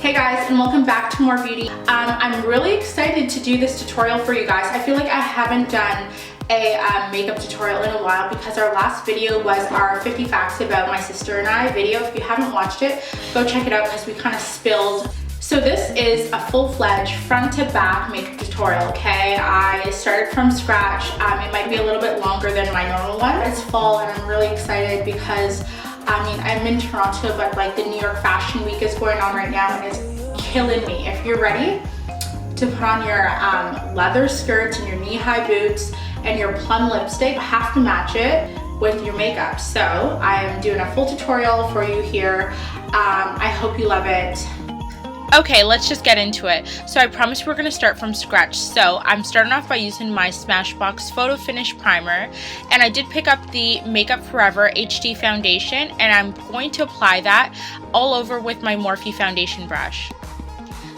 Hey guys, and welcome back to More Beauty. I'm really excited to do this tutorial for you guys. I feel like I haven't done a makeup tutorial in a while because our last video was our 50 facts about my sister and I video. If you haven't watched it, go check it out because we kind of spilled. So this is a full-fledged front to back makeup tutorial, okay? I started from scratch. It might be a little bit longer than my normal one. It's fall and I'm really excited because I'm in Toronto, but like the New York Fashion Week is going on right now and it's killing me. If you're ready to put on your leather skirts and your knee-high boots and your plum lipstick, you have to match it with your makeup. So I am doing a full tutorial for you here. I hope you love it. Okay, let's just get into it. So I promised we're going to start from scratch. So I'm starting off by using my Smashbox Photo Finish Primer. And I did pick up the Makeup Forever HD Foundation. And I'm going to apply that all over with my Morphe foundation brush.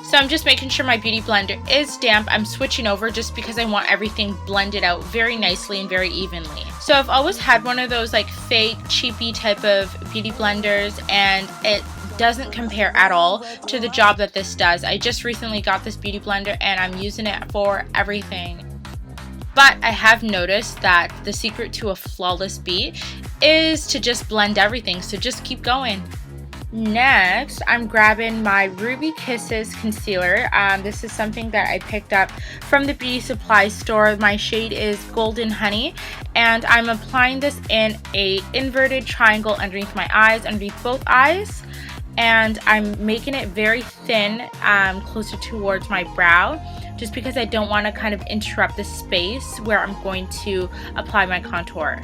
So I'm just making sure my Beauty Blender is damp. I'm switching over just because I want everything blended out very nicely and very evenly. So I've always had one of those like fake, cheapy type of beauty blenders, and it doesn't compare at all to the job that this does. I just recently got this beauty blender and I'm using it for everything. But I have noticed that the secret to a flawless beat is to just blend everything, so just keep going. Next, I'm grabbing my Ruby Kisses concealer. This is something that I picked up from the beauty supply store. My shade is Golden Honey, and I'm applying this in a inverted triangle underneath my eyes, underneath both eyes. And I'm making it very thin, closer towards my brow, just because I don't want to kind of interrupt the space where I'm going to apply my contour.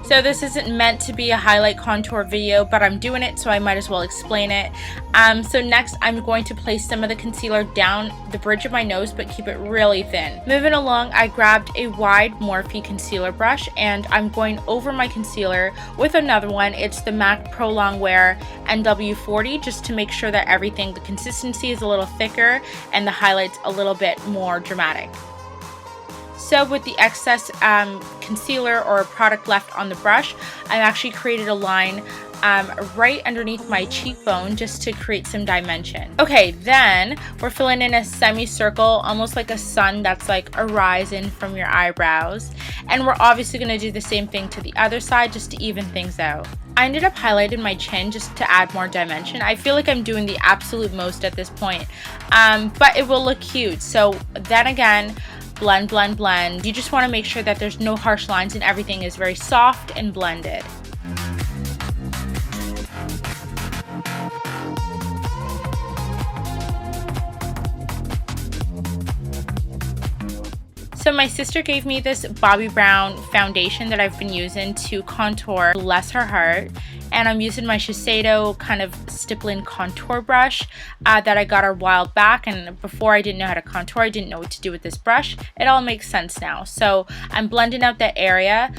So this isn't meant to be a highlight contour video, but I'm doing it, so I might as well explain it. So next, I'm going to place some of the concealer down the bridge of my nose, but keep it really thin. Moving along, I grabbed a wide Morphe concealer brush, and I'm going over my concealer with another one. It's the MAC Pro Longwear NW40, just to make sure that everything, the consistency is a little thicker and the highlights a little bit more dramatic. So with the excess concealer or product left on the brush, I actually created a line right underneath my cheekbone just to create some dimension. Okay, then we're filling in a semicircle, almost like a sun that's like a rising from your eyebrows. And we're obviously going to do the same thing to the other side just to even things out. I ended up highlighting my chin just to add more dimension. I feel like I'm doing the absolute most at this point, but it will look cute. So then again, blend, blend, blend. You just want to make sure that there's no harsh lines and everything is very soft and blended. So my sister gave me this Bobbi Brown foundation that I've been using to contour, bless her heart. And I'm using my Shiseido kind of stippling contour brush that I got a while back. And before I didn't know how to contour, I didn't know what to do with this brush. It all makes sense now. So I'm blending out that area.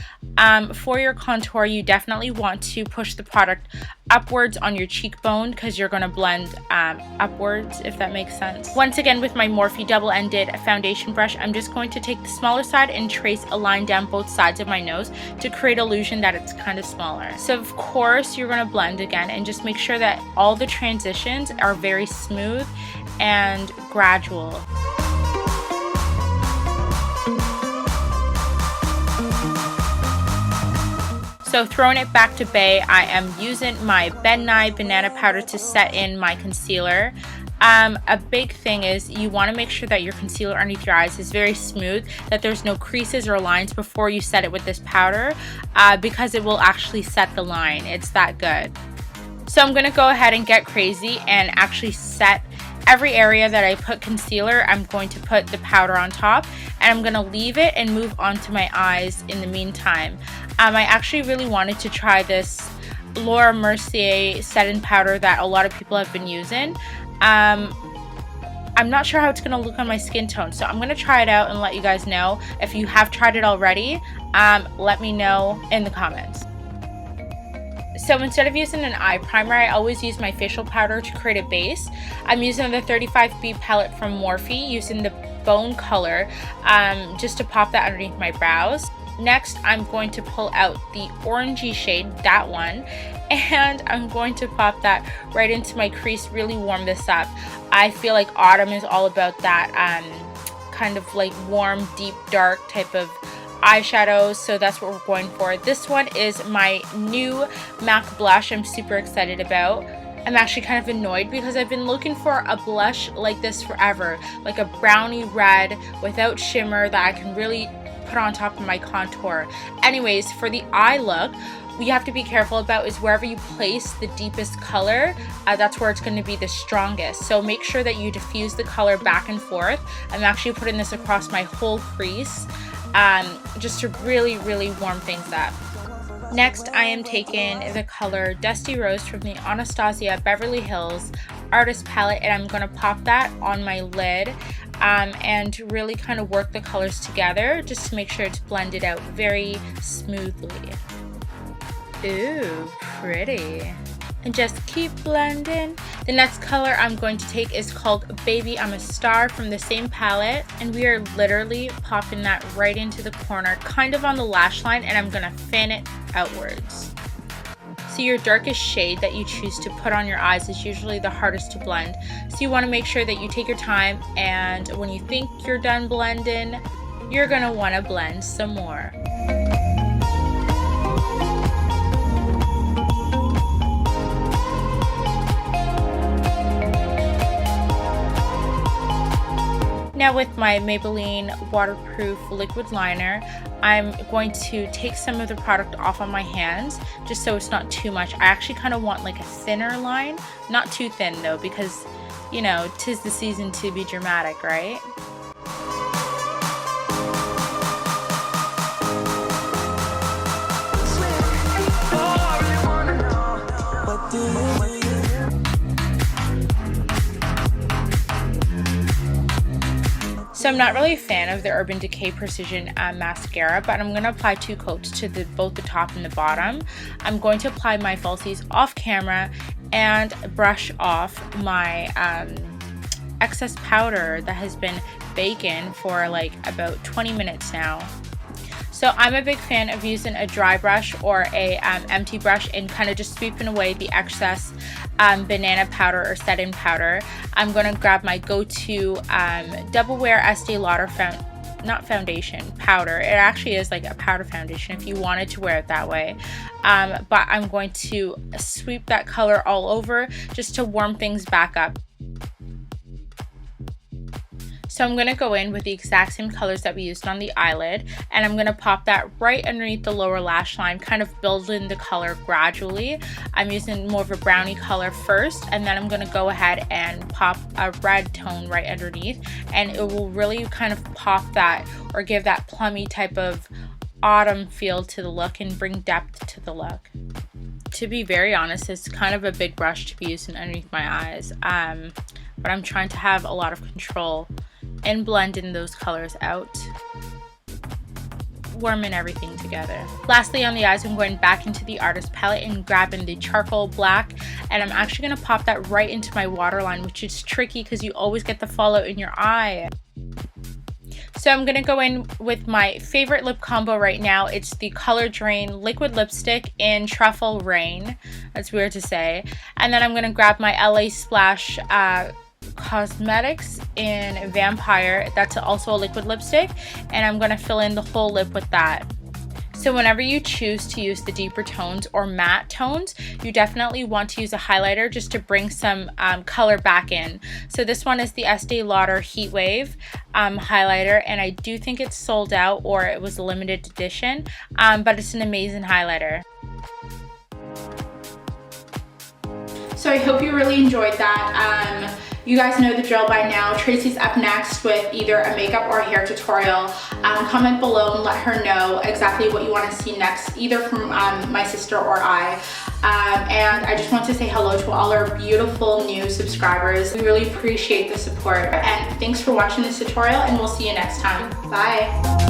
For your contour, you definitely want to push the product upwards on your cheekbone because you're going to blend upwards, if that makes sense. Once again, with my Morphe double-ended foundation brush, I'm just going to take the smaller side and trace a line down both sides of my nose to create illusion that it's kind of smaller. So of course, you're going to blend again and just make sure that all the transitions are very smooth and gradual. So throwing it back to bay, I am using my Ben Nye banana powder to set in my concealer. A big thing is you want to make sure that your concealer underneath your eyes is very smooth, that there's no creases or lines before you set it with this powder, because it will actually set the line. It's that good. So I'm going to go ahead and get crazy and actually set every area that I put concealer. I'm going to put the powder on top and I'm going to leave it and move on to my eyes in the meantime. I actually really wanted to try this Laura Mercier set-in powder that a lot of people have been using. I'm not sure how it's going to look on my skin tone, so I'm going to try it out and let you guys know. If you have tried it already, let me know in the comments. So instead of using an eye primer, I always use my facial powder to create a base. I'm using the 35B palette from Morphe, using the Bone color just to pop that underneath my brows. Next, I'm going to pull out the orangey shade, that one, and I'm going to pop that right into my crease, really warm this up. I feel like autumn is all about that kind of like warm, deep, dark type of eyeshadow, so that's what we're going for. This one is my new MAC blush I'm super excited about. I'm actually kind of annoyed because I've been looking for a blush like this forever, like a brownie red without shimmer that I can really put on top of my contour. Anyways, for the eye look, what you have to be careful about is wherever you place the deepest color, that's where it's going to be the strongest. So make sure that you diffuse the color back and forth. I'm actually putting this across my whole crease just to really warm things up. Next, I am taking the color Dusty Rose from the Anastasia Beverly Hills Artist Palette, and I'm going to pop that on my lid and really kind of work the colors together just to make sure it's blended out very smoothly. Ooh, pretty. And just keep blending. The next color I'm going to take is called Baby I'm a Star from the same palette, and we are literally popping that right into the corner, kind of on the lash line, and I'm gonna fan it outwards. So your darkest shade that you choose to put on your eyes is usually the hardest to blend. So you want to make sure that you take your time, and when you think you're done blending, you're gonna want to blend some more. Now with my Maybelline waterproof liquid liner, I'm going to take some of the product off on my hands just so it's not too much. I actually kind of want like a thinner line, not too thin though, because you know, 'tis the season to be dramatic, right? So I'm not really a fan of the Urban Decay Precision mascara, but I'm going to apply 2 coats to both the top and the bottom. I'm going to apply my falsies off camera and brush off my excess powder that has been baking for like about 20 minutes now. So I'm a big fan of using a dry brush or a empty brush and kind of just sweeping away the excess banana powder or setting powder. I'm going to grab my go-to Double Wear Estee Lauder powder. It actually is like a powder foundation if you wanted to wear it that way. But I'm going to sweep that color all over just to warm things back up. So I'm going to go in with the exact same colors that we used on the eyelid, and I'm going to pop that right underneath the lower lash line, kind of building the color gradually. I'm using more of a brownie color first, and then I'm going to go ahead and pop a red tone right underneath, and it will really kind of pop that or give that plummy type of autumn feel to the look and bring depth to the look. To be very honest, it's kind of a big brush to be using underneath my eyes, but I'm trying to have a lot of control and blending those colors out, warming everything together. Lastly, on the eyes, I'm going back into the Artist Palette and grabbing the charcoal black, and I'm actually going to pop that right into my waterline, which is tricky because you always get the fallout in your eye. So I'm going to go in with my favorite lip combo right now. It's the Color Drain Liquid Lipstick in Truffle Rain. That's weird to say. And then I'm going to grab my LA Splash Cosmetics in Vampire. That's also a liquid lipstick, and I'm going to fill in the whole lip with that. So whenever you choose to use the deeper tones or matte tones, you definitely want to use a highlighter just to bring some color back in. So this one is the Estee Lauder Heat Wave highlighter, and I do think it's sold out or it was a limited edition, but it's an amazing highlighter. So I hope you really enjoyed that. You guys know the drill by now. Tracy's up next with either a makeup or a hair tutorial. Comment below and let her know exactly what you want to see next, either from my sister or I. And I just want to say hello to all our beautiful new subscribers. We really appreciate the support, and thanks for watching this tutorial, and we'll see you next time. Bye.